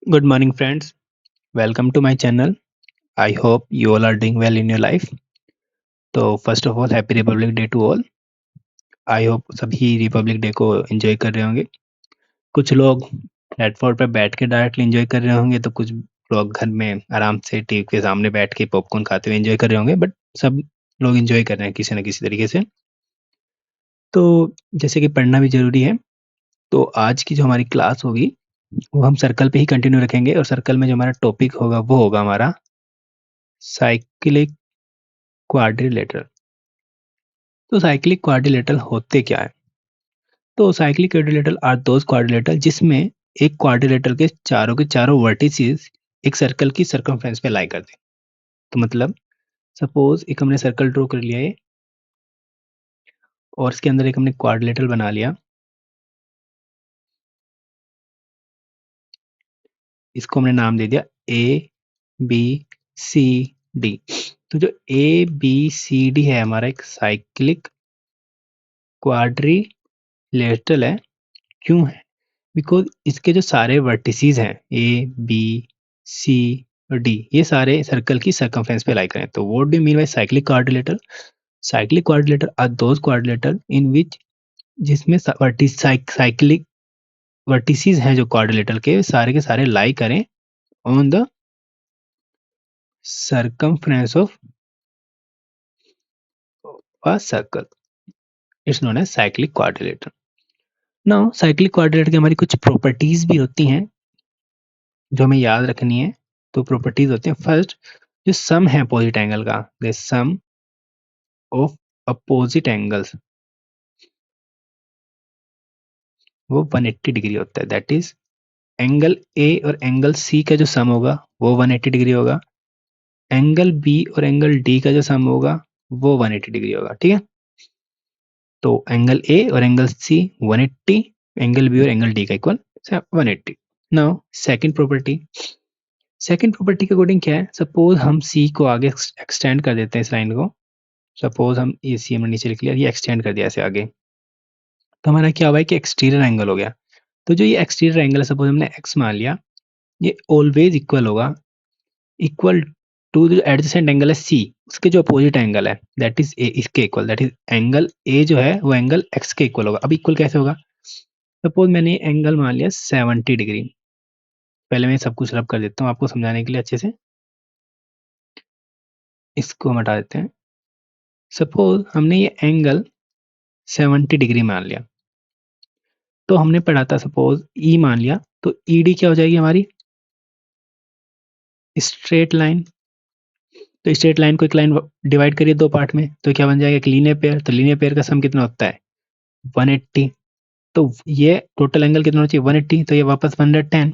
Good morning, friends. Welcome to my channel. I hope you all are doing well in your life. तो first of all happy Republic Day to all. I hope सभी Republic Day को enjoy कर रहे होंगे। कुछ लोग platform पर बैठ के डायरेक्टली एंजॉय कर रहे होंगे, तो कुछ लोग घर में आराम से टीवी के सामने बैठ के पॉपकॉर्न खाते हुए एंजॉय कर रहे होंगे। बट सब लोग एंजॉय कर रहे हैं किसी न किसी तरीके से। तो जैसे कि पढ़ना भी जरूरी है, तो आज की जो हमारी क्लास होगी वो हम सर्कल पे ही कंटिन्यू रखेंगे। और सर्कल में जो हमारा टॉपिक होगा वो होगा हमारा साइक्लिक क्वाड्रिलेटरल। तो साइक्लिक क्वाड्रिलेटरल होते क्या है? तो cyclic quadrilateral are those quadrilateral जिसमें एक क्वाड्रिलेटरल के चारों वर्टिसेस एक सर्कल की सर्कमफ्रेंस पे लाई करते हैं। तो मतलब सपोज एक हमने सर्कल ड्रॉ कर लिया है और इसके अंदर एक हमने क्वाड्रिलेटरल बना लिया। इसको हमने नाम दे दिया ए बी सी डी। तो जो ए बी सी डी है हमारा एक साइक्लिक क्वाड्रिलेटरल है। क्यों है? बिकॉज इसके जो सारे वर्टिसेस हैं ए बी सी और डी, ये सारे सर्कल की सर्कमफ्रेंस पे लाई करें। तो what do you mean by cyclic quadrilateral? Cyclic quadrilateral are those quadrilateral in which जिसमें साइक्लिक वर्टिसेस हैं जो क्वाड्रिलेटरल के सारे लाई करें on the circumference of a circle. It's known as cyclic quadrilateral. Now cyclic quadrilateral की हमारी कुछ properties भी होती हैं जो हमें याद रखनी है। तो प्रॉपर्टीज होती हैं, फर्स्ट जो सम है अपोजिट एंगल का, the sum of opposite angles वो 180 डिग्री होता है। दैट इज एंगल ए और एंगल सी का जो सम होगा वो 180 डिग्री होगा। एंगल बी और एंगल डी का जो सम होगा वो 180 डिग्री होगा। ठीक है, तो एंगल ए और एंगल सी 180, एंगल बी और एंगल डी का इक्वल 180। नाउ सेकंड प्रॉपर्टी के अकॉर्डिंग क्या है? सपोज हम सी को आगे एक्सटेंड कर देते हैं इस लाइन को। सपोज हम ये सी हमने नीचे लिख लिया, ये एक्सटेंड कर दिया ऐसे आगे, तो हमारा क्या हुआ है कि एक्सटीरियर एंगल हो गया। तो जो ये एक्सटीरियर एंगल है, सपोज हमने एक्स मान लिया, ये ऑलवेज इक्वल होगा इक्वल टू जो एडजेसेंट एंगल है सी, उसके जो अपोजिट एंगल है दैट इज ए, इसके equal. That is angle A जो है वो एंगल एक्स के इक्वल होगा। अब इक्वल कैसे होगा? सपोज मैंने एंगल मान लिया 70 डिग्री। पहले मैं सब कुछ रब कर देता हूँ आपको समझाने के लिए अच्छे से। इसको हम हटा देते हैं। सपोज हमने ये एंगल 70 डिग्री मान लिया, तो हमने पढ़ा था सपोज ई मान लिया, तो ई डी क्या हो जाएगी हमारी? Straight line. तो स्ट्रेट लाइन को एक लाइन डिवाइड करिए दो पार्ट में, तो क्या बन जाएगा? एक लीनियर पेयर। तो लीनियर पेयर का सम कितना होता है? 180। तो ये टोटल एंगल कितना होना चाहिए? 180। तो ये वापस 110।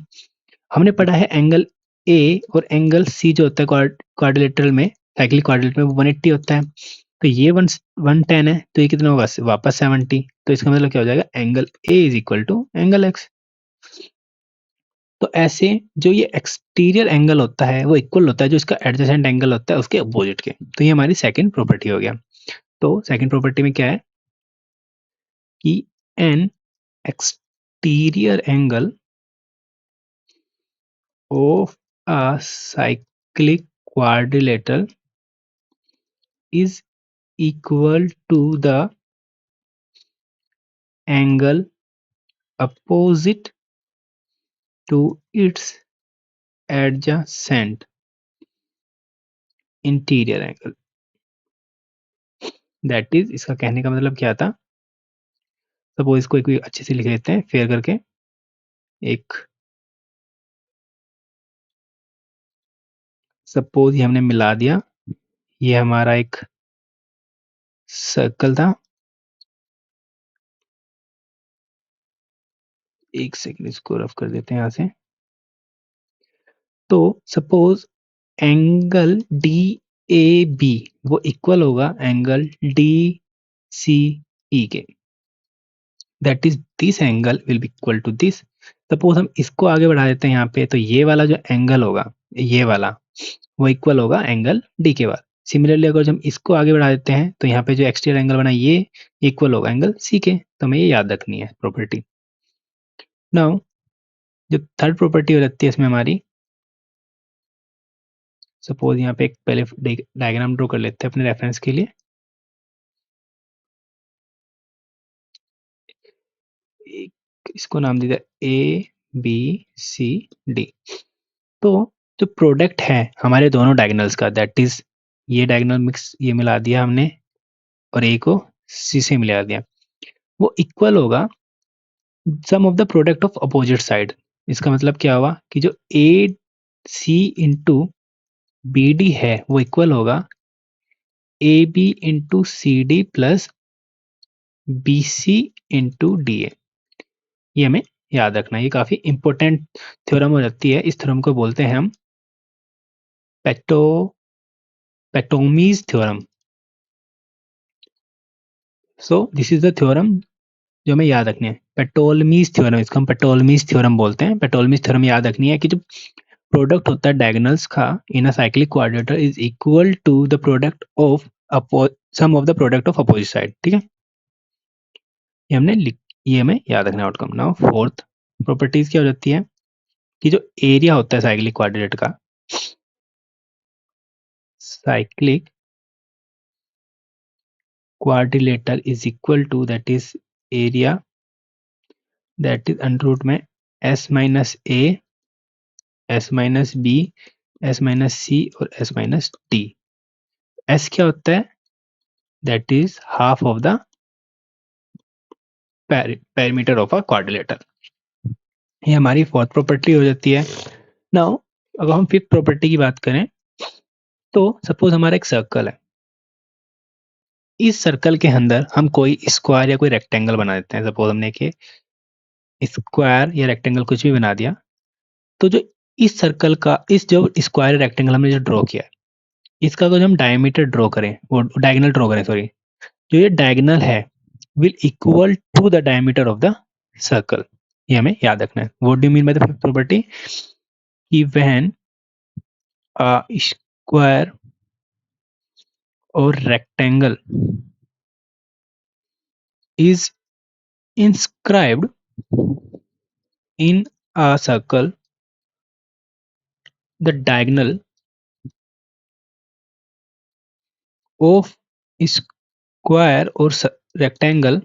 हमने पढ़ा है एंगल ए और एंगल सी जो होता है क्वाड्रिलेटरल में, साइक्लिक क्वाड्रिलेटरल में, वो 180 होता है। तो ये 110 है, तो ये कितना होगा? वापस 70। तो इसका मतलब क्या हो जाएगा? Angle A is equal to angle X. तो ऐसे जो ये एक्सटीरियर एंगल होता है वो इक्वल होता है जो इसका एडजेसेंट एंगल होता है उसके अपोजिट के। तो ये हमारी सेकंड प्रॉपर्टी हो गया। तो सेकंड प्रॉपर्टी में क्या है कि N exterior angle of a cyclic quadrilateral is equal to the angle opposite to its adjacent interior angle। That is, इसका कहने का मतलब क्या था? सपोज इसको एक अच्छे से लिख लेते हैं फेयर करके। एक सपोज ये हमने मिला दिया, ये हमारा एक सर्कल था। एक सेकंड, इसको रफ कर देते हैं यहाँ से। तो suppose angle D A B वो इक्वल होगा एंगल डी सी ई के। That is this angle will be equal to this. Suppose हम इसको आगे बढ़ा देते हैं यहाँ पे, तो ये वाला जो एंगल होगा, ये वाला, वो इक्वल होगा एंगल डी के बाद। सिमिलरली अगर हम इसको आगे बढ़ा देते हैं तो यहाँ पे जो एक्सटीरियर एंगल बना ये इक्वल होगा एंगल सी के। तो हमें ये याद रखनी है प्रॉपर्टी। नाउ जो थर्ड प्रॉपर्टी हो जाती है इसमें हमारी, सपोज यहाँ पे एक पहले डायग्राम ड्रॉ कर लेते हैं अपने रेफरेंस के लिए। इसको नाम दीजिए ABCD। तो जो प्रोडक्ट है हमारे दोनों डायगोनल्स का, दैट इज ये डायगोनल मिक्स ये मिला दिया हमने और ए को सी से मिला दिया, वो इक्वल होगा sum of the product of opposite side. इसका मतलब क्या हुआ कि जो A C into B D है वो इक्वल होगा A B into C D plus B C into D A. ये हमें याद रखना है, ये काफी इंपॉर्टेंट थ्योरम हो जाती है। इस थ्योरम को बोलते हैं हम पेटो Ptolemy's theorem. So this is the theorem जो हमें याद रखनी है, पेटोलमीज थ्योरम। इसको हम पेटोलमीज थ्योरम बोलते हैं। पेटोलमीज थ्योरम याद रखनी है कि जो प्रोडक्ट होता है डायगोनल्स का in a cyclic quadrilateral is equal to the product of sum of the product of opposite side. ठीक है, ये ये हमें याद रखना आउटकम। नाउ फोर्थ प्रॉपर्टीज क्या हो जाती है कि जो एरिया होता है साइक्लिक क्वाड्रेटर का, cyclic quadrilateral is equal to that is area that is under root में S minus A, S minus B, S minus C और एस माइनस डी। एस क्या होता है, that is half of the perimeter of a quadrilateral. ये हमारी fourth property हो जाती है। नाउ अगर हम फिफ्थ प्रॉपर्टी की बात करें तो सपोज हमारा एक सर्कल है, इस सर्कल के अंदर हम कोई स्क्वायर या कोई रेक्टेंगल बना देते हैं। सपोज हमने कि स्क्वायर या रेक्टेंगल कुछ भी बना दिया, तो जो इस सर्कल का इस जो स्क्वायर रेक्टेंगल हमने जो ड्रॉ किया है, इसका अगर हम डायमीटर ड्रॉ करें, वो डायगोनल ड्रॉ करें सॉरी, जो ये डायगोनल है will equal to the diameter of the circle. ये हमें याद रखना है। What do you mean by the fifth property कि व्हेन अ स्क्वायर और rectangle is inscribed in a circle, the diagonal of square or rectangle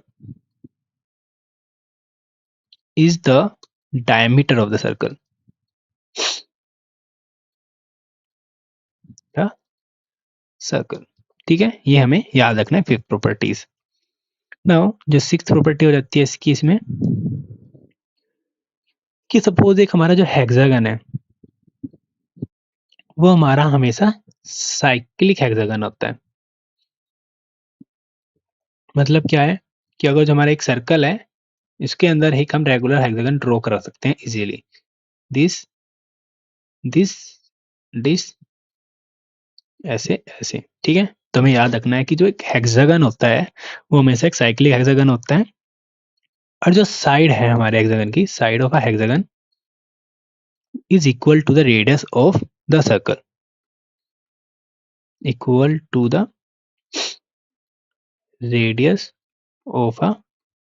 is the diameter of the circle. The circle। ठीक है, ये हमें याद रखना है fifth properties. Now जो सिक्स्थ प्रॉपर्टी हो जाती है इसकी इसमें कि सपोज एक हमारा जो हेक्सागन है वो हमारा हमेशा साइक्लिक हेक्सागन होता है। मतलब क्या है कि अगर जो हमारा एक सर्कल है इसके अंदर एक हम रेगुलर हेक्सागन ड्रॉ करा सकते हैं इजीली। दिस दिस दिस ऐसे ऐसे। ठीक है, तो हमें याद रखना है कि जो एक हेक्सागन होता है वो हमेशा एक साइक्लिक हेक्सागन होता है, और जो साइड है हमारे हेक्सागन की, side of a hexagon is equal to the radius of the circle, equal to the radius of a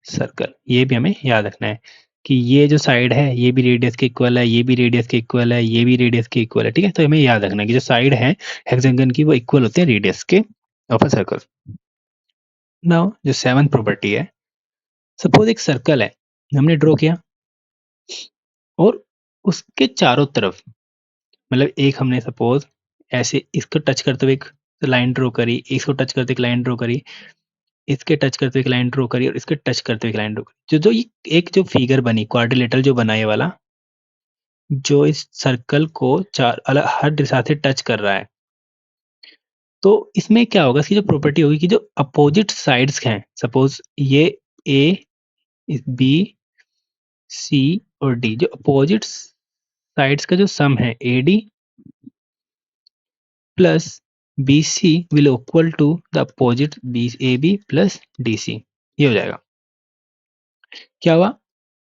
circle. ये भी हमें याद रखना है कि ये जो साइड है ये भी रेडियस के इक्वल है, ये भी रेडियस के इक्वल है, ये भी रेडियस के इक्वल है। ठीक है, तो हमें याद रखना है कि जो साइड है हेक्सागन की वो इक्वल होते हैं रेडियस के ऑफ अ सर्कल। नाउ जो सेवंथ प्रॉपर्टी है, सपोज एक सर्कल है हमने ड्रॉ किया और उसके चारों तरफ, मतलब एक हमने सपोज ऐसे इसको टच करते हुए एक लाइन ड्रॉ करी, इसको टच करते एक लाइन ड्रॉ करी, इसके टच करते एक लाइन ड्रॉ करी और इसके टच करते एक लाइन ड्रॉ करी। जो जो ये एक जो फिगर बनी क्वाड्रिलेटरल जो बना ये वाला, जो इस सर्कल को चार अलग हर दिशा से टच कर रहा है, तो इसमें क्या होगा, इसकी जो प्रॉपर्टी होगी कि जो अपोजिट साइड्स हैं, सपोज ये ए, बी, सी और डी, जो अपोजिट साइड्स का जो सम है A D plus B C will equal to the opposite B A B plus D C. ये हो जाएगा। क्या हुआ,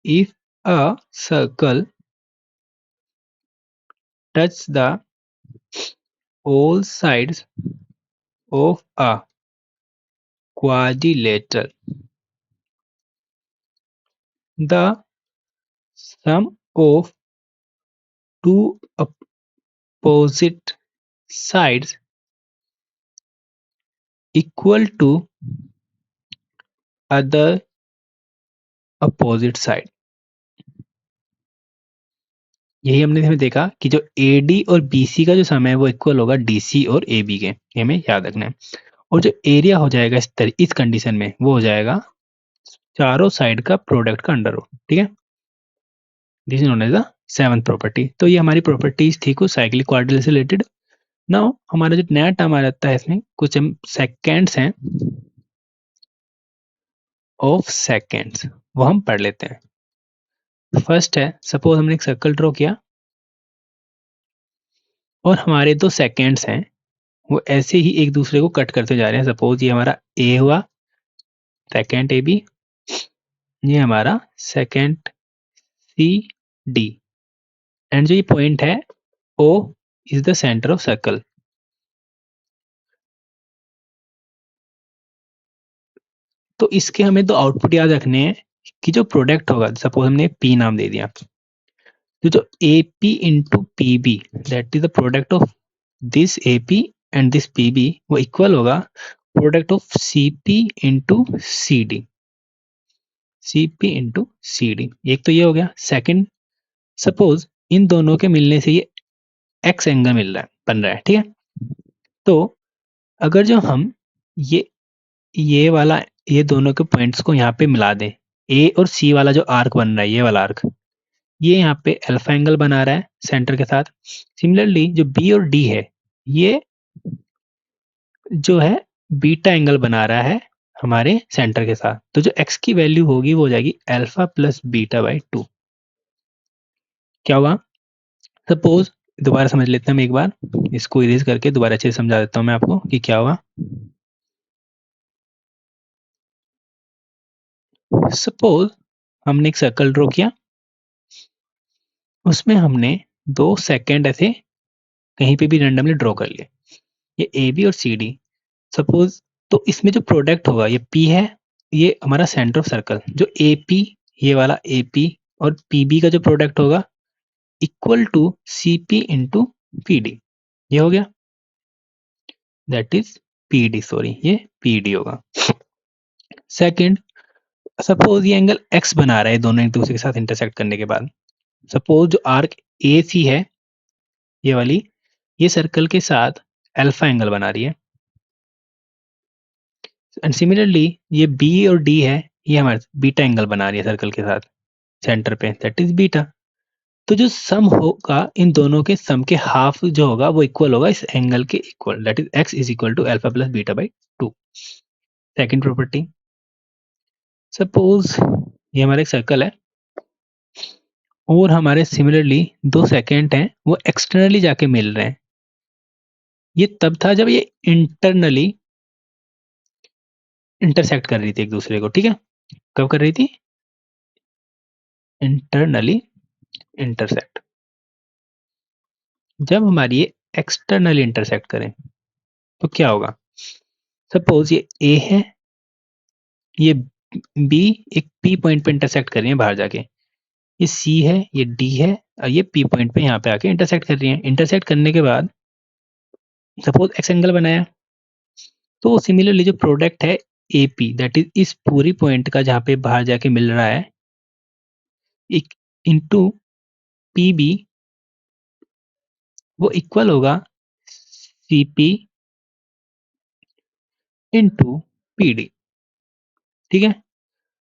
if a circle touch the all sides of a quadrilateral, the sum of two opposite sides equal to other opposite side। यही हमने इसमें देखा कि जो AD और BC का जो समय है वो इक्वल होगा DC और AB के, ये हमें याद रखना है। और जो एरिया हो जाएगा इस कंडीशन में वो हो जाएगा चारों साइड का प्रोडक्ट का अंडर रूट, ठीक है। This is known as the seventh property. तो ये हमारी प्रॉपर्टीज थी कुछ साइक्लिक क्वाड्रेटिक से रिलेटेड। नाउ हमारा जो नया टर्म आ जाता है इसमें कुछ हम सेकेंड्स हैं ऑफ सेकेंड्स, वो हम पढ़ लेते हैं। फर्स्ट है, सपोज हमने एक सर्कल ड्रॉ किया और हमारे दो सेकेंड्स हैं वो ऐसे ही एक दूसरे को कट करते जा रहे हैं। सपोज ये हमारा ए हुआ, सेकेंड ए बी, ये हमारा सेकेंड सी डी, एंड जो ये पॉइंट है O is the centre of circle. तो इसके हमें दो आउटपुट याद रखने हैं कि जो प्रोडक्ट होगा, सपोज हमने पी नाम दे दिया, तो जो A P into P B that is the product of this A P and this P B, वो इक्वल होगा product of C P into C D, C P into C D. एक तो ये हो गया। सेकेंड, सपोज इन दोनों के मिलने से ये एक्स एंगल मिल रहा है, बन रहा है, ठीक है। तो अगर जो हम ये वाला, ये दोनों के पॉइंट्स को यहाँ पे मिला दें, ए और सी वाला जो आर्क बन रहा है, ये वाला आर्क, ये यहाँ पे अल्फा एंगल बना रहा है सेंटर के साथ। सिमिलरली जो बी और डी है, ये जो है बीटा एंगल बना रहा है हमारे सेंटर के साथ। तो जो एक्स की वैल्यू होगी वो हो जाएगी अल्फा प्लस बीटा बाई 2। क्या हुआ? सपोज, दोबारा समझ लेते हैं हम एक बार, इसको इरेज करके दोबारा अच्छे से समझा देता हूँ मैं आपको कि क्या हुआ। सपोज हमने एक सर्कल ड्रॉ किया, उसमें हमने 2 सेकेंड ऐसे कहीं पे भी रैंडमली ड्रॉ कर लिए, ये ए बी और सी डी सपोज। तो इसमें जो प्रोडक्ट होगा ये पी है, ये हमारा सेंटर ऑफ सर्कल, जो ए पी, ये वाला ए पी और पी बी का जो प्रोडक्ट होगा equal to C P into P D, ये हो गया, that is P D, sorry ये पी डी होगा। सेकेंड, सपोज ये एंगल एक्स बना रहा है दोनों एक दूसरे के साथ इंटरसेक्ट करने के बाद। सपोज जो आर्क ए सी है, ये वाली, ये सर्कल के साथ अल्फा एंगल बना रही है, एंड सिमिलरली ये बी और डी है, ये हमारे बीटा एंगल बना रही है सर्कल के साथ सेंटर पे, दैट इज बीटा। तो जो सम होगा इन दोनों के सम के हाफ जो होगा वो इक्वल होगा इस एंगल के equal, that is X is equal to alpha plus beta by 2। Second property, suppose ये हमारा एक सर्कल है और हमारे सिमिलरली 2 सेकेंड हैं वो एक्सटर्नली जाके मिल रहे हैं। ये तब था जब ये इंटरनली इंटरसेक्ट कर रही थी एक दूसरे को, ठीक है। कब कर रही थी? Internally intersect. जब हमारी ये एक्सटर्नली इंटरसेक्ट करें तो क्या होगा? सपोज ये ए है, ये बी एक पी पॉइंट पे इंटरसेक्ट कर रही है बाहर जाके, ये सी है, ये डी है और ये पी पॉइंट पे यहाँ पे आके इंटरसेक्ट कर रही है। इंटरसेक्ट करने के बाद सपोज एक्स एंगल बनाया, तो सिमिलरली जो प्रोडक्ट है ए पी दैट इज इस पूरी पॉइंट का जहाँ पे बाहर जाके मिल रहा है एक इंटू पी बी, वो इक्वल होगा C P into P D, ठीक है।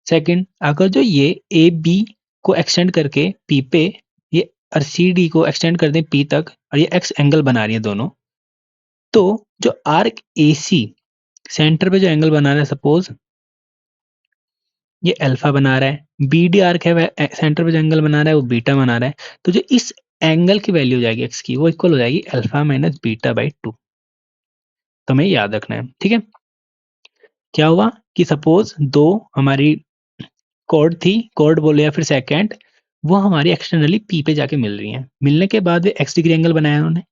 सेकंड, अगर जो ये ए बी को एक्सटेंड करके पी पे, ये और सी डी को एक्सटेंड कर दें पी तक और ये एक्स एंगल बना रही है दोनों, तो जो आर्क ए सी सेंटर पे जो एंगल बना रहा है, सपोज ये अल्फा बना रहा है, बी डी आर्क है वह सेंटर पे जो एंगल बना रहा है वो बीटा बना रहा है, तो जो इस एंगल की वैल्यू हो जाएगी एक्स की, वो इक्वल हो जाएगी अल्फा माइनस बीटा बाई 2। तो हमें याद रखना है, ठीक है। क्या हुआ कि सपोज दो हमारी कॉर्ड थी, कॉर्ड बोले या फिर सेकेंड, वो हमारी एक्सटर्नली पी पे जाके मिल रही हैं। मिलने के बाद वे एक्स डिग्री एंगल बनाया उन्होंने,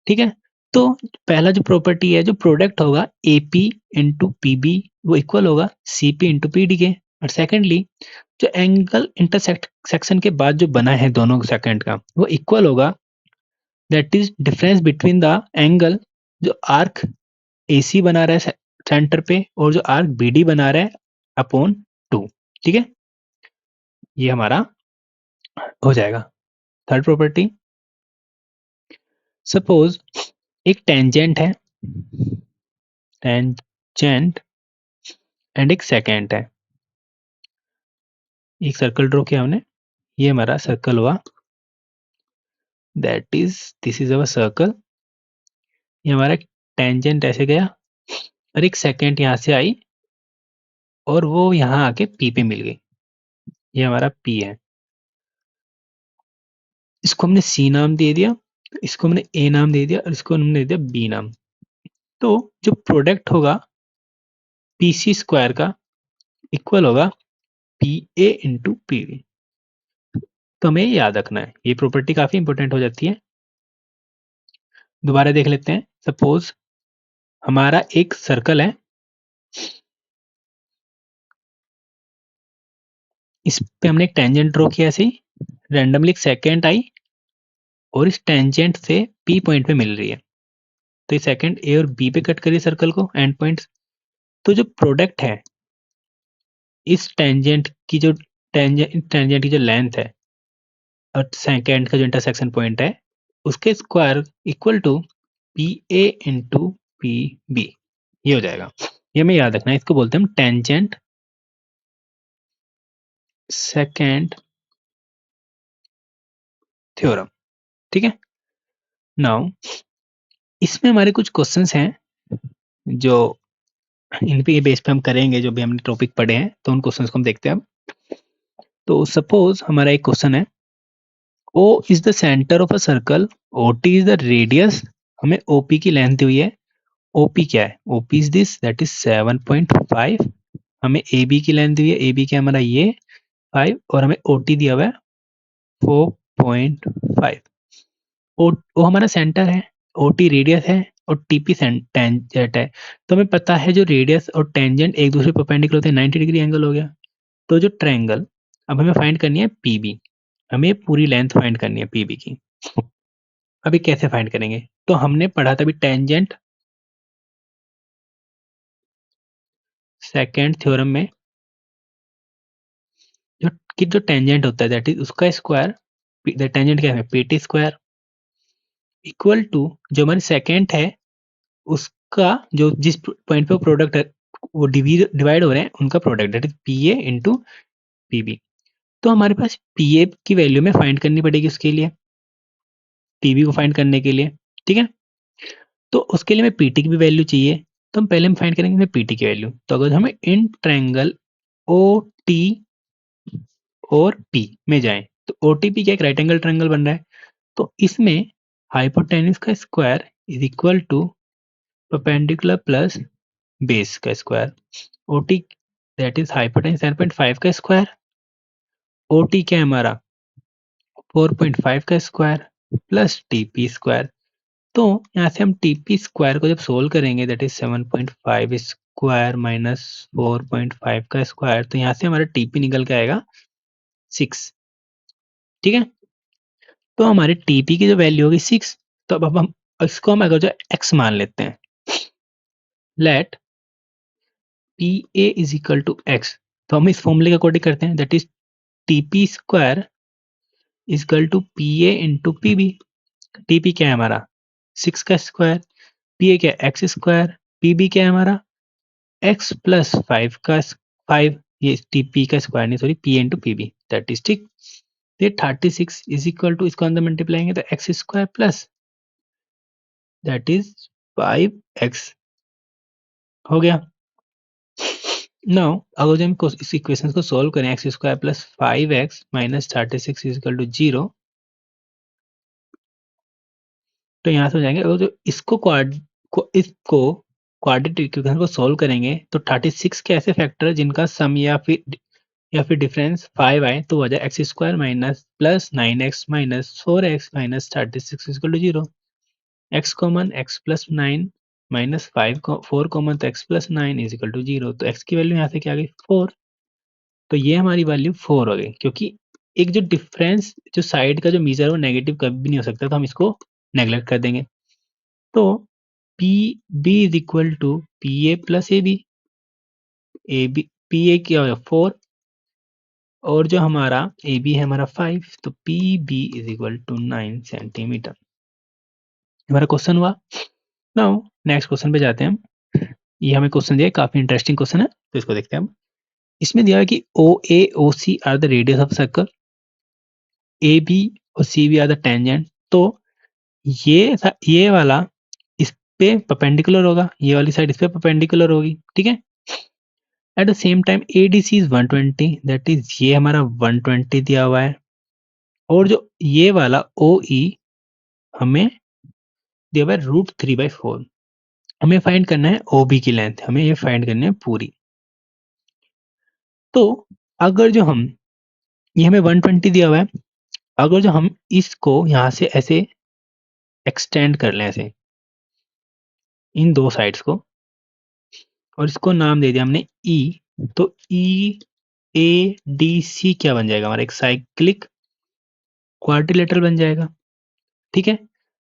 ठीक है। तो पहला जो प्रॉपर्टी है, जो प्रोडक्ट होगा A P into P B, वो इक्वल होगा C P into P D के, और सेकेंडली जो एंगल इंटरसेक्शन के बाद जो बना है दोनों सेकेंड का वो इक्वल होगा, that is difference between the angle जो आर्क AC बना रहा है सेंटर पे और जो आर्क BD बना रहा है अपॉन 2। ठीक है, ये हमारा हो जाएगा। थर्ड प्रॉपर्टी, सपोज एक टेंजेंट है, टेंजेंट एंड एक सेकेंट है। एक सर्कल ड्रॉ किया हमने, ये हमारा सर्कल हुआ, that is this is our circle. ये हमारा टेंजेंट ऐसे गया और एक सेकेंड यहाँ से आई और वो यहाँ आके P पे मिल गई, ये हमारा P है। इसको हमने C नाम दे दिया, इसको हमने A नाम दे दिया और इसको हमने दे दिया B नाम। तो जो प्रोडक्ट होगा PC स्क्वायर का इक्वल होगा PA इंटू PB। तो हमें याद रखना है, ये प्रॉपर्टी काफी इंपॉर्टेंट हो जाती है। दोबारा देख लेते हैं। सपोज हमारा एक सर्कल है, इस पे हमने एक टेंजेंट ड्रॉ किया, ऐसे रैंडमली एक सेकेंड आई और इस टेंजेंट से P पॉइंट पे मिल रही है, तो ये सेकेंड A और B पे कट करिए सर्कल को एंड पॉइंट्स। तो जो प्रोडक्ट है इस टेंजेंट की जो लेंथ है और सेकेंड का जो इंटरसेक्शन पॉइंट है उसके square equal to PA into PB, ये हो जाएगा। ये हमें याद रखना है, इसको बोलते हैं हम टेंजेंट सेकेंड थ्योरम। ठीक है, नाउ इसमें हमारे कुछ क्वेश्चंस हैं जो इन पे बेस पे हम करेंगे, जो भी हमने टॉपिक पढ़े हैं, तो उन क्वेश्चंस को हम देखते हैं अब। तो सपोज हमारा एक क्वेश्चन है, O is the centre of a circle, OT is the radius, हमें OP की लेंथ दी हुई है। OP क्या है? OP is this, that is 7.5। हमें AB की लेंथ दी हुई है, AB क्या हमारा ये 5 और हमें OT दिया हुआ है 4.5। O हमारा सेंटर है, OT रेडियस है और TP टेंजेंट है। तो हमें पता है जो रेडियस और टेंजेंट एक दूसरे परपेंडिकुलर होते हैं, 90 डिग्री एंगल हो गया। तो जो ट्रायंगल, अब हमें फाइंड करनी है PB, हमें पूरी लेंथ फाइंड करनी है PB की। अभी कैसे फाइंड करेंगे? तो हमने पढ़ा था अभी टेंजेंट सेकेंड थ्योरम में, जो टेंजेंट होता है दैट इज उसका स्क्वायर, टेंजेंट क्या है PT स्क्वायर इक्वल टू जो हमारी सेकेंड है उसका जो जिस पॉइंट पे प्रोडक्ट है वो डिवाइड हो रहे हैं उनका product, that is PA into PB। तो हमारे पास PA की वैल्यू में फाइंड करनी पड़ेगी उसके लिए, PB को फाइंड करने के लिए। ठीक है, तो उसके लिए हमें PT की भी वैल्यू चाहिए, तो हम पहले हम फाइंड करेंगे PT की वैल्यू। तो अगर हमें इन ट्रायंगल OT और P में जाएं तो OTP क्या एक राइट एंगल ट्रायंगल बन रहा है, तो इसमें हाइपोटेन्यूज का square is equal to perpendicular plus base का square. OT that is hypotenuse 7.5 का स्क्वायर, OT क्या है हमारा 4.5 का स्क्वायर प्लस TP स्क्वायर। तो यहाँ से हम TP स्क्वायर को जब सोल्व करेंगे दैट इज 7.5 स्क्वायर माइनस 4.5 का स्क्वायर, तो यहाँ से हमारा TP निकल के आएगा 6। ठीक है, तो हमारे TP की जो वैल्यू होगी 6, तो अब हम इसको हम अगर जो x मान लेते हैं, let PA is equal to x, तो हम इस फॉर्मूले के अकॉर्डिंग करते हैं, that is TP square is equal to PA into PB। TP क्या है हमारा 6 का स्क्वायर, PA क्या है x स्क्वायर, PB क्या है हमारा x प्लस 5 का 5, ये TP का स्क्वायर नहीं sorry PA into PB, that is ठीक। ये 36 इज इक्वल टू इसको अंदर मल्टीप्लाएंगे तो x square plus that is 5x हो गया। नाउ अगर हम इस इक्वेशन को सॉल्व करें, X square plus 5x minus 36 is equal to 0, तो यहाँ से हो जाएंगे। अगर जो इसको क्वाड्रेटिक इक्वेशन को सॉल्व करेंगे तो 36 के ऐसे फैक्टर जिनका सम या फिर डिफरेंस 5 आए तो हो जाए X square minus plus 9x minus 4x minus 36 is equal to 0। X common X plus 9 minus 5 4 common तो X plus 9 is equal to 0, तो एक्स की वैल्यू यहाँ से क्या आ गई 4। तो ये हमारी वैल्यू 4 हो गई, क्योंकि एक जो डिफरेंस जो साइड का जो मीजर है वो नेगेटिव कभी भी नहीं हो सकता, तो हम इसको नेगलेक्ट कर देंगे। तो P B is equal to P A plus A B P A क्या होगा 4, और जो हमारा ए बी है हमारा 5, तो P B is equal to 9 centimetre. हमारा क्वेश्चन हुआ। नाउ नेक्स्ट क्वेश्चन पे जाते हैं हम। ये हमें क्वेश्चन दिया है, काफी इंटरेस्टिंग क्वेश्चन है, तो इसको देखते हैं हम। इसमें दिया है कि O A O C are the radius of circle, A B और C B are the tangent. तो ये वाला इस पे परपेंडिकुलर होगा, ये वाली साइड इस पे परपेंडिकुलर होगी, ठीक है। At the same time A D C is 120, that is ये हमारा 120 दिया हुआ है, और जो ये वाला ओ ई हमें दिया हुआ है √3/4। हमें फाइंड करना है ओ बी की लेंथ, हमें ये फाइंड करनी है पूरी। तो अगर जो हम ये हमें 120 दिया हुआ है, अगर जो हम इसको यहाँ से ऐसे एक्सटेंड कर लें ऐसे इन दो साइड्स को, और इसको नाम दे दिया हमने ई, तो ई ए डी सी क्या बन जाएगा हमारा, एक साइक्लिक क्वाड्रिलेटरल बन जाएगा, ठीक है।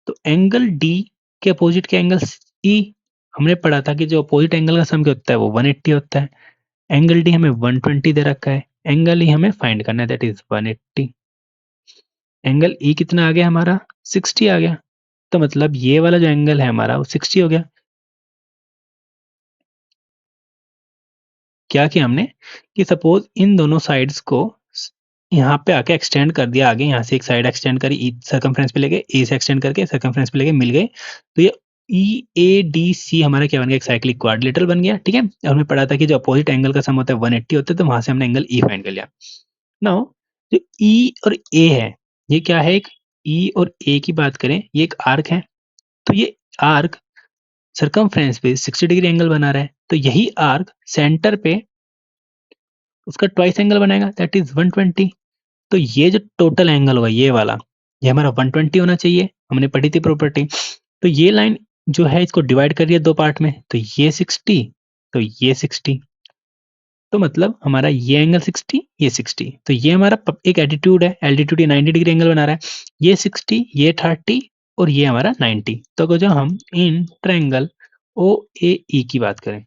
तो एंगल डी के अपोजिट के एंगल ई, हमने पढ़ा था कि जो अपोजिट एंगल का सम क्या होता है वो 180 होता है। एंगल डी हमें 120 दे रखा है, एंगल ई हमें फाइंड करना है, दैट इज 180। एंगल ई कितना आ गया हमारा, 60 आ गया। तो मतलब ये वाला जो एंगल है हमारा वो 60 हो गया। क्या किया हमने कि सपोज इन दोनों साइड्स को यहाँ पे आके एक्सटेंड कर दिया आगे, यहाँ से एक साइड एक्सटेंड करी ई सर्कमफ्रेंस पे लेके, ए से एक्सटेंड करके सर्कमफ्रेंस पे लेके मिल गए, तो ये ई ए डी सी हमारा क्या बन गया, एक साइक्लिक क्वाड्रिलेटरल बन गया, ठीक है। और हमें पढ़ा था कि जो अपोजिट एंगल का सम होता है 180 होता है, तो वहां से हमने एंगल ई फाइंड कर लिया। नाउ जो ई और ए है, ये क्या है, एक ई और ए की बात करें, ये एक आर्क है। तो ये आर्क सर्कमफ्रेंस पे 60 डिग्री एंगल बना रहा है, तो यही आर्क सेंटर पे उसका ट्वाइस एंगल बनाएगा, दैट इज 120। तो ये जो टोटल एंगल होगा ये वाला, ये हमारा 120 होना चाहिए, हमने पढ़ी थी प्रॉपर्टी। तो ये लाइन जो है इसको डिवाइड कर रही है दो पार्ट में, तो ये 60, तो ये 60, तो मतलब हमारा ये एंगल 60, ये 60, तो ये हमारा एक एटीट्यूड है, एल्टीट्यूड ये 90 डिग्री एंगल बना रहा है, ये 60, ये 30 और ये हमारा 90। तो अगर जो हम इन ट्रायंगल ओ ए ई की बात करें,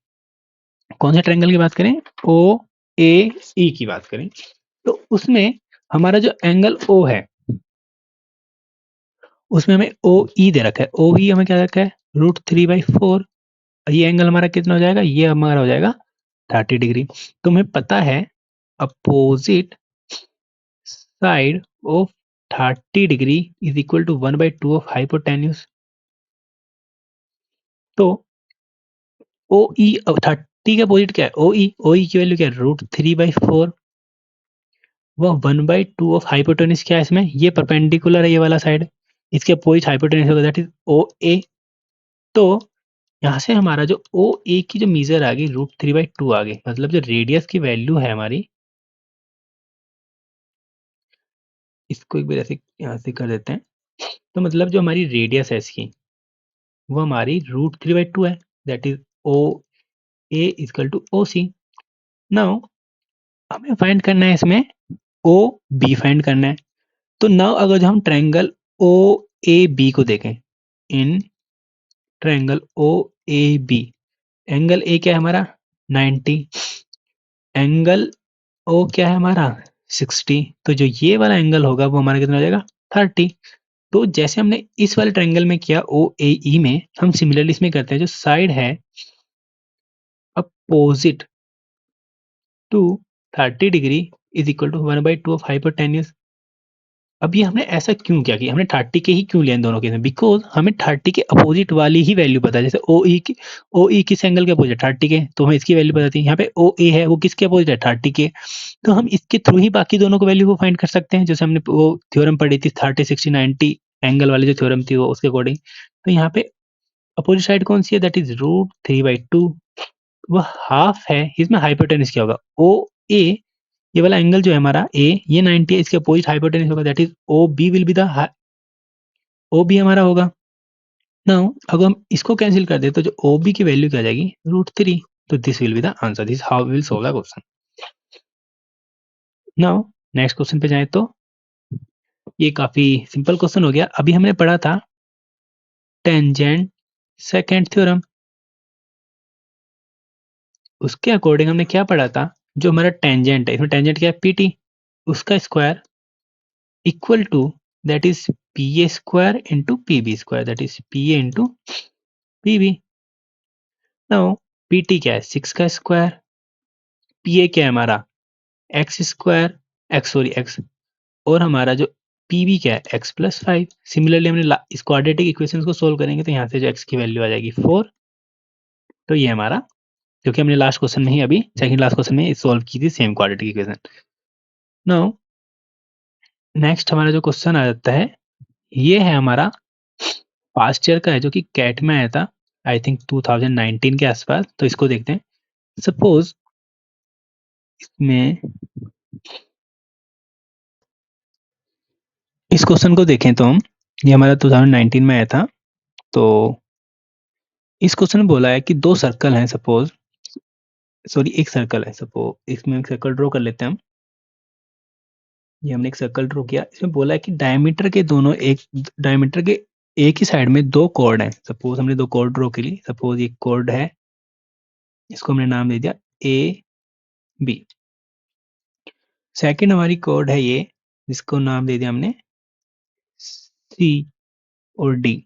कौन से ट्रायंगल की बात करें, ओ ए ई की बात करें, तो उसमें हमारा जो एंगल ओ है उसमें हमें ओ ई दे रखा है, ओ ई हमें क्या रखा है, √3/4। ये एंगल हमारा कितना हो जाएगा, ये हमारा हो जाएगा 30 डिग्री। तो हमें पता है opposite side of 30 degree is equal to 1/2 of hypotenuse. तो ओ ई 30 के अपोजिट क्या है, ओ ई की वैल्यू क्या है, √3/4। वह 1/2 ऑफ हाइपोटेन्यूज क्या है इसमें, ये परपेंडिकुलर है ये वाला साइड, इसके अपोजिट हाइपोटेन्यूज होगा, दैट इज ओ ए। तो यहाँ से हमारा जो ओ ए की जो मीजर आ गई √3/2 आ गई, मतलब जो रेडियस की वैल्यू है हमारी, इसको एक बार ऐसे यहाँ से कर देते हैं। तो मतलब जो हमारी रेडियस है इसकी, वो हमारी √3/2 है, that is O A equal to O C. Now हमें फाइंड करना है इसमें ओ बी फाइंड करना है। तो नाउ अगर जो हम ट्रायंगल ओ ए बी को देखें, in triangle O A B, angle A क्या है हमारा 90, एंगल ओ क्या है हमारा 60, तो जो ये वाला एंगल होगा वो हमारा कितना हो जाएगा 30। तो जैसे हमने इस वाले ट्रायंगल में किया ओ ए ई में, हम सिमिलरली इसमें करते हैं, जो साइड है opposite to 30 degree is equal to 1/2 of hypotenuse. अब ये हमने ऐसा क्यों किया कि हमने 30 के ही क्यों लिया इन दोनों के, बिकॉज हमें 30 के अपोजिट वाली ही वैल्यू पता है। जैसे ओ ई किस एंगल के अपोजिट 30 के, तो हमें इसकी वैल्यू पता थी। यहाँ पे ओ ए है वो किसके अपोजिट है 30 के, तो हम इसके थ्रू ही बाकी दोनों को वैल्यू को फाइंड कर सकते हैं। जैसे हमने वो थ्योरम पढ़ी थी 30-60-90 एंगल वाली जो थ्योरम थी वो उसके अकॉर्डिंग। तो यहाँ पे अपोजिट साइड कौन सी है, दैट इज √3/2, वो हाफ है, इसमें हाइपोटेन्यूज क्या होगा ओ ए, ये वाला एंगल जो है हमारा ए ये 90 है, इसके अपोजिट हाइपोटेन्यूज होगा, that is O B will be the O B हमारा होगा। नाउ अगर हम इसको कैंसिल कर दे तो जो ओ बी की वैल्यू क्या आ जाएगी √3। तो this will be the answer, this how we will solve the question. Now next question पे जाए तो ये काफी सिंपल क्वेश्चन हो गया। अभी हमने पढ़ा था टेंजेंट सेकंड थ्योरम, उसके अकॉर्डिंग हमने क्या पढ़ा था, जो हमारा टेंजेंट है, इसमें टेंजेंट क्या है, पीटी, उसका square equal to that is P A square into P B square, that is P A into P B. Now PT क्या है, 6 का स्क्वायर, पी ए क्या है हमारा x square, x sorry x, और हमारा जो पी बी क्या है एक्स प्लस 5। सिमिलरली हमने इस क्वाड्रेटिक इक्वेशन को सोल्व करेंगे तो यहाँ से जो एक्स की वैल्यू आ जाएगी 4। तो ये हमारा, क्योंकि हमने लास्ट क्वेश्चन में ही अभी सेकंड लास्ट क्वेश्चन में सोल्व की थी same quadratic equation. Now next हमारा जो क्वेश्चन आ जाता है, ये है हमारा पास्ट ईयर का है, जो कि कैट में आया था आई थिंक 2019 के आसपास। तो इसको देखते हैं। सपोज इसमें इस क्वेश्चन को देखें तो हम, ये हमारा 2019 में आया था। तो इस क्वेश्चन में बोला है कि दो सर्कल हैं, सपोज सॉरी एक सर्कल है, सपोज इसमें एक सर्कल ड्रॉ कर लेते हैं हम। ये हमने एक सर्कल ड्रॉ किया, इसमें बोला है कि डायमीटर के दोनों एक डायमीटर के एक ही साइड में दो कॉर्ड हैं। सपोज हमने दो कॉर्ड ड्रॉ के लिए, सपोज एक कॉर्ड है, इसको हमने नाम दे दिया ए बी। सेकंड हमारी कॉर्ड है ये, जिसको नाम दे दिया हमने सी और डी।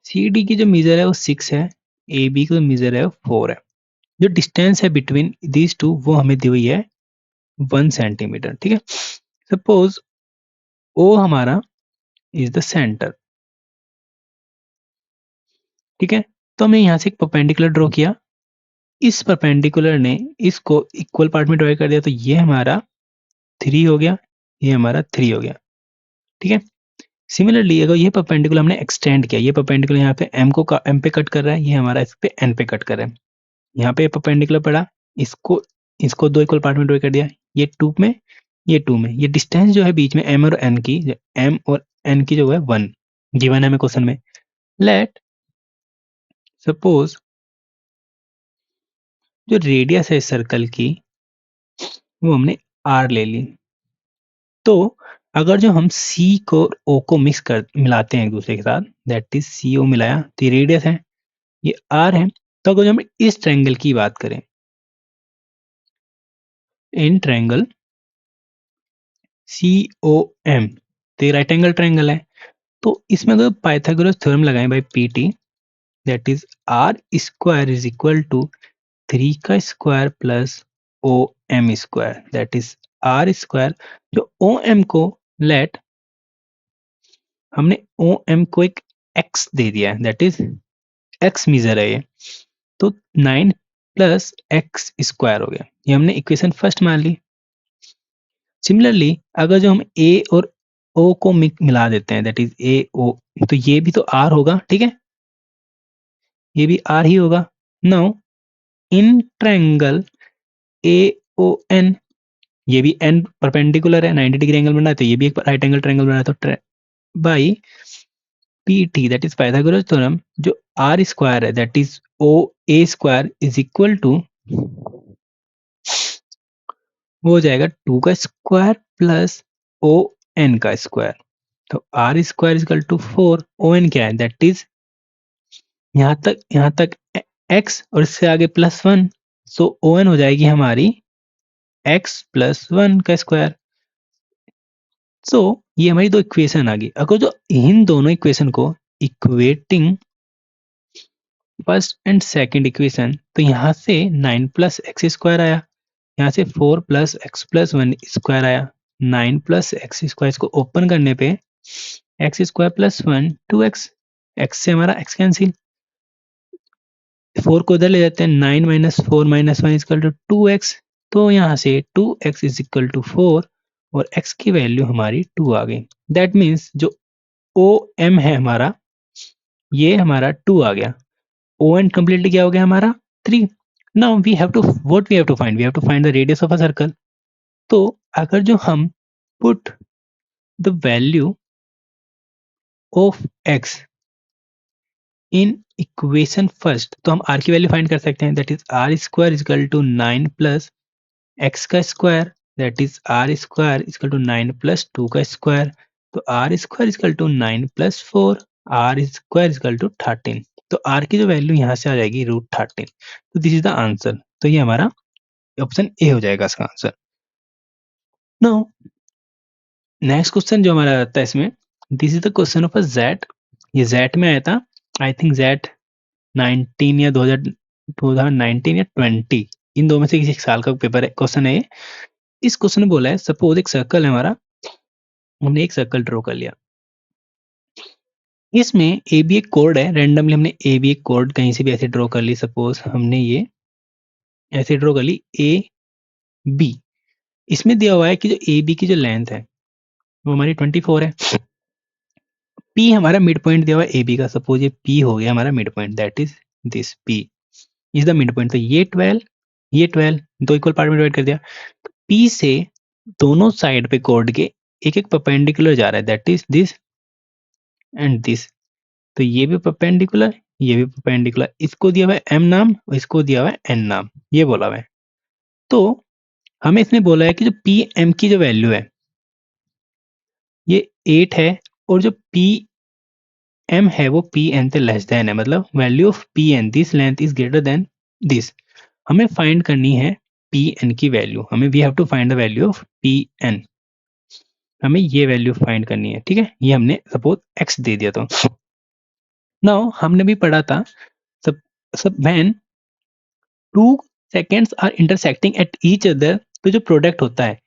सी डी की जो मेजर है वो 6 है, ए बी की जो मेजर है वो 4 है। जो डिस्टेंस है बिटवीन दीज टू वो हमें दी हुई है 1 सेंटीमीटर, ठीक है। सपोज ओ हमारा इज द सेंटर, ठीक है। तो हमने यहाँ से एक परपेंडिकुलर ड्रॉ किया, इस परपेंडिकुलर ने इसको इक्वल पार्ट में डिवाइड कर दिया, तो ये हमारा 3 हो गया, ये हमारा 3 हो गया, ठीक है। सिमिलरली अगर ये परपेंडिकुलर हमने एक्सटेंड किया, ये परपेंडिकुलर यहाँ पे एम को एम पे कट कर रहा है, ये हमारा इस पे एन पे कट कर रहा है। यहाँ पे परपेंडिकुलर पड़ा, इसको इसको दो इक्वल पार्ट में डिवाइड कर दिया, ये 2 में ये 2 में। ये डिस्टेंस जो है बीच में एम और एन की, एम और एन की जो है 1 गिवन है हमें क्वेश्चन में। लेट सपोज जो रेडियस है इस सर्कल की वो हमने आर ले ली। तो अगर जो हम सी को ओ को मिलाते हैं एक दूसरे के साथ, दैट इज सी ओ मिलाया तो ये रेडियस है, ये आर है। तो अगर जो हम इस ट्रायंगल की बात करें, in triangle C O M, तो ये राइट एंगल ट्रायंगल है। तो इसमें अगर पाइथागोरस थ्योरम लगाएं by PT, that is R square is equal to 3 का square plus O M square, that is R square. जो ओ एम को लेट हमने ओ एम को एक एक्स दे दिया है, दैट इज एक्स मीजर है ये, तो 9 प्लस एक्स स्क्वायर हो गया। ये हमने इक्वेशन फर्स्ट मान ली। सिमिलरली अगर जो हम ए और ओ को मिला देते हैं, दैट इज ए ओ, तो ये भी तो आर होगा, ठीक है, ये भी आर ही होगा। Now in triangle A O N, ये भी एन परपेंडिकुलर है, 90 डिग्री एंगल बना है, तो ये भी एक राइट एंगल ट्रायंगल बना है। तो by P T that is Pythagoras theorem, जो आर स्क्वायर है that is O A square is equal to, वो हो जाएगा 2 का स्क्वायर प्लस ओ एन का स्क्वायर। तो R square is equal to 4, O N क्या है दैट इज यहाँ तक एक्स और इससे आगे +1, सो ओ एन हो जाएगी हमारी एक्स प्लस 1 का स्क्वायर। सो ये हमारी दो इक्वेशन आ गई। अगर जो इन दोनों इक्वेशन को equating first and second equation, तो यहाँ से 9 प्लस एक्स स्क्वायर आया, यहाँ से 4 प्लस एक्स प्लस 1 स्क्वायर आया, 9 प्लस एक्स स्क्वायर को ओपन करने पे x square plus 1 2x, x से हमारा एक्स कैंसिल, 4 को इधर ले जाते हैं, 9 minus 4 minus 1 is equal to 2x। तो यहाँ से 2x इज इक्वल टू 4 और x की वैल्यू हमारी 2 आ गई। दैट मीन्स जो ओ एम है हमारा, ये हमारा 2 आ गया। ओ एन कंप्लीटली क्या हो गया हमारा 3। Now we have to what we have to find, we have to find the radius of a circle. तो अगर जो हम put the value of x in equation first, तो हम r की वैल्यू फाइंड कर सकते हैं, that is R square is equal to 9 plus X का square that is R square equal to 9 plus 2 का स्क्वायर, तो R square equal to 9 plus 4, R square equal to 13। तो आर की जो वैल्यू यहाँ से आ जाएगी √13। तो दिस इज द आंसर। तो ये हमारा ऑप्शन ए हो जाएगा इसका आंसर। नाउ नेक्स्ट क्वेश्चन जो हमारा आता है इसमें, this is the question of a jet. ये जेट में आया था, आई थिंक जेट 19 या 2019 या 20, इन दो में से किसी साल का पेपर है, क्वेश्चन है ये। इस क्वेश्चन में बोला है सपोज एक सर्कल है हमारा, हमने एक सर्कल ड्रॉ कर लिया, इसमें ए बी एक कोड है, रैंडमली हमने ए बी एक कोड कहीं से भी ऐसे ड्रॉ कर ली, सपोज हमने ये ऐसे ड्रॉ कर ली ए बी। इसमें दिया हुआ है कि जो ए बी की जो लेंथ है वो हमारी 24 है। पी हमारा मिड पॉइंट दिया हुआ है ए बी का, सपोज ये पी हो गया हमारा mid point, that is this P is the mid point. तो ये 12 दो इक्वल पार्ट में डिवाइड कर दिया। तो पी से दोनों साइड पे कोड के एक एक परपेंडिकुलर जा रहा है, that is this and this. तो ये भी परपेंडिकुलर, ये भी परपेंडिकुलर, इसको दिया हुआ है एम नाम और इसको दिया हुआ है एन नाम, ये बोला हुआ है। तो हमें इसने बोला है कि जो पी एम की जो वैल्यू है ये 8 है, और जो पी एम है वो पी एन से लेस देन है, मतलब value of P N this length is greater than this. हमें फाइंड करनी है पी एन की वैल्यू, हमें we have to find the value of P N, हमें ये वैल्यू फाइंड करनी है, ठीक है। ये हमने सपोज एक्स दे दिया। तो नाउ हमने भी पढ़ा था सब सब when two secants are intersecting at each other, तो जो प्रोडक्ट होता है,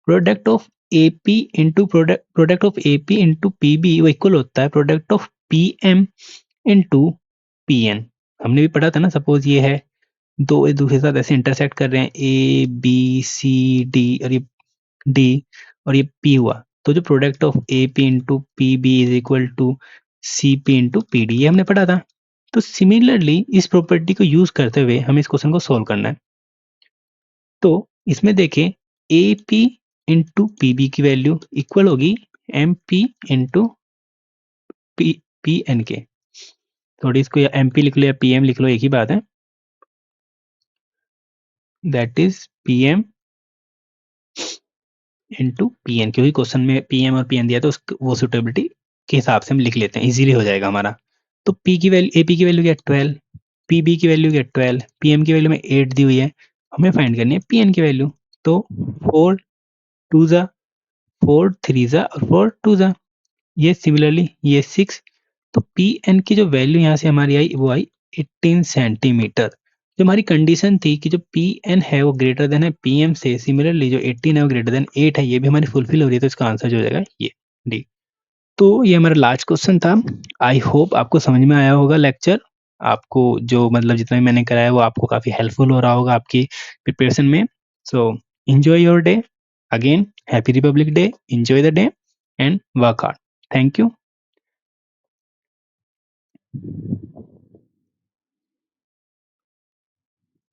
product of A P into product of A P into P B वो इक्वल होता है product of P M into P N. हमने भी पढ़ा था ना, सपोज ये है दो एक दूसरे के साथ ऐसे इंटरसेक्ट कर रहे हैं, ए बी सी डी, और ये डी और ये पी हुआ, तो जो product of A P into P B is equal to C P into P D, ये हमने पढ़ा था। तो सिमिलरली इस प्रॉपर्टी को यूज करते हुए हमें इस क्वेश्चन को सोल्व करना है। तो इसमें देखें A P into P B की वैल्यू इक्वल होगी M P into P P N के। थोड़ी इसको या एम पी लिख लो या पी एम लिख लो, एक ही बात है, that is P M into P N, क्योंकि क्वेश्चन में पी एम और पी एन दिया तो वो सुटेबिलिटी के हिसाब से हम लिख लेते हैं, इजीली हो जाएगा हमारा। तो पी की वैल्यू ए पी की वैल्यू क्या 12, पी बी की वैल्यू क्या 12, पी एम की वैल्यू में 8 दी हुई है, हमें फाइंड करनी है पी एन की वैल्यू। तो 4 टू ज़ा 4 3 ज़ा और 4 2 ज़ा, ये सिमिलरली ये 6। तो पी एन की जो वैल्यू यहाँ से हमारी आई वो आई 18 सेंटीमीटर। जो हमारी कंडीशन थी कि जो पी एन है वो ग्रेटर देन है पी एम से, सिमिलरली जो 18 है वो ग्रेटर देन 8 है, ये भी हमारी फुलफिल हो रही है। तो इसका आंसर जो हो जाएगा ये डी। तो ये हमारा लास्ट क्वेश्चन था। आई होप आपको समझ में आया होगा लेक्चर, आपको जो मतलब जितना भी मैंने कराया वो आपको काफ़ी हेल्पफुल हो रहा होगा आपकी प्रिपरेशन में। So enjoy your day, again happy Republic day, enjoy the day and work hard. Thank you.